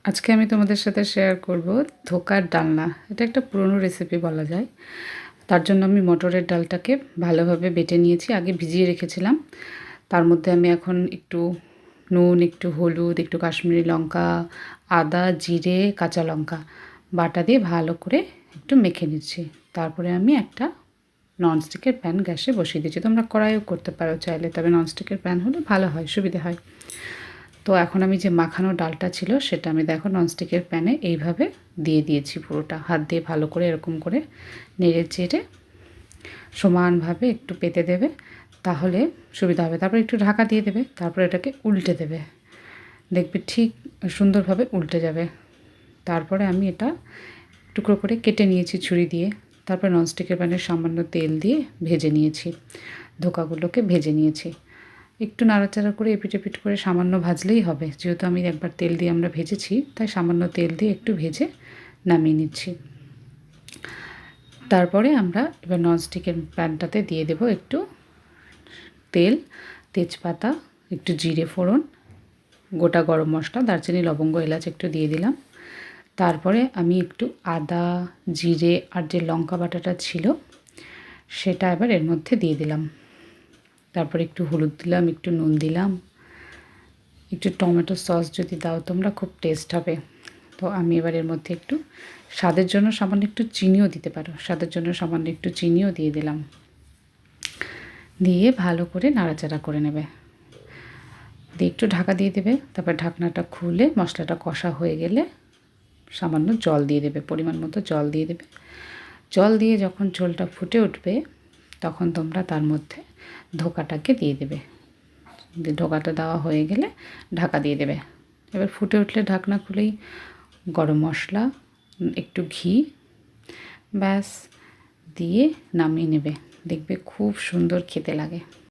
আজকে আমি তোমাদের সাথে শেয়ার করব ধোকার ডালনা। এটা একটা পুরনো রেসিপি বলা যায়। তার জন্য আমি মটরের ডালটাকে ভালোভাবে বেটে নিয়েছি, আগে ভিজিয়ে রেখেছিলাম। তার মধ্যে আমি এখন একটু নুন, একটু হলুদ, একটু কাশ্মীরি লঙ্কা, আদা, জিরে, কাঁচা লঙ্কা বাটা দিয়ে ভালো করে একটু মেখে নিচ্ছি। তারপরে আমি একটা ননস্টিকের প্যান গ্যাসে বসিয়ে দিচ্ছি। তোমরা কড়াইও করতে পারো চাইলে, তবে ননস্টিকের প্যান হলে ভালো হয়, সুবিধে হয়। তো এখন আমি যে মাখানো ডালটা ছিল সেটা আমি দেখো ননস্টিকের প্যানে এইভাবে দিয়ে দিয়েছি। পুরোটা হাত দিয়ে ভালো করে এরকম করে নেড়ে চেড়ে সমানভাবে একটু পেতে দেবে, তাহলে সুবিধা হবে। তারপর একটু ঢাকা দিয়ে দেবে, তারপর এটাকে উল্টে দেবে, দেখবে ঠিক সুন্দরভাবে উল্টে যাবে। তারপরে আমি এটা টুকরো করে কেটে নিয়েছি ছুরি দিয়ে। তারপর ননস্টিকের প্যানে সামান্য তেল দিয়ে ভেজে নিয়েছি, ধোকাগুলোকে ভেজে নিয়েছি। একটু নাড়াচাড়া করে এপিট ওপিট করে সামান্য ভাজলেই হবে, যেহেতু আমি একবার তেল দিয়ে আমরা ভেজেছি, তাই সামান্য তেল দিয়ে একটু ভেজে নামিয়ে নিচ্ছি। তারপরে আমরা এবার ননস্টিকের প্যানটাতে দিয়ে দেব একটু তেল, তেজপাতা, একটু জিরে ফোড়ন, গোটা গরম মশলা, দারচিনি, লবঙ্গ, এলাচ একটু দিয়ে দিলাম। তারপরে আমি একটু আদা, জিরে আর যে লঙ্কা বাটাটা ছিল সেটা এবার এর মধ্যে দিয়ে দিলাম। তারপরে একটু হলুদ দিলাম, একটু নুন দিলাম, একটু টমেটো সস যদি দাও তোমরা খুব টেস্ট হবে। তো আমি এবার এর মধ্যে একটু স্বাদের জন্য সামান্য একটু চিনিও দিতে পারো, স্বাদের জন্য সামান্য একটু চিনিও দিয়ে দিলাম। দিয়ে ভালো করে নাড়াচাড়া করে নেবে, দিয়ে একটু ঢাকা দিয়ে দেবে। তারপর ঢাকনাটা খুলে মশলাটা কষা হয়ে গেলে সামান্য জল দিয়ে দেবে, পরিমাণ মতো জল দিয়ে দেবে। জল দিয়ে যখন ঝোলটা ফুটে উঠবে তখন তোমরা তার মধ্যে ধোকাটাকে দিয়ে দেবে। ধোকাটা দেওয়া হয়ে গেলে ঢাকা দিয়ে দেবে। এবার ফুটে উঠলে ঢাকনা খুলেই গরম মশলা, একটু ঘি, ব্যাস দিয়ে নামিয়ে নেবে। দেখবে খুব সুন্দর খেতে লাগে।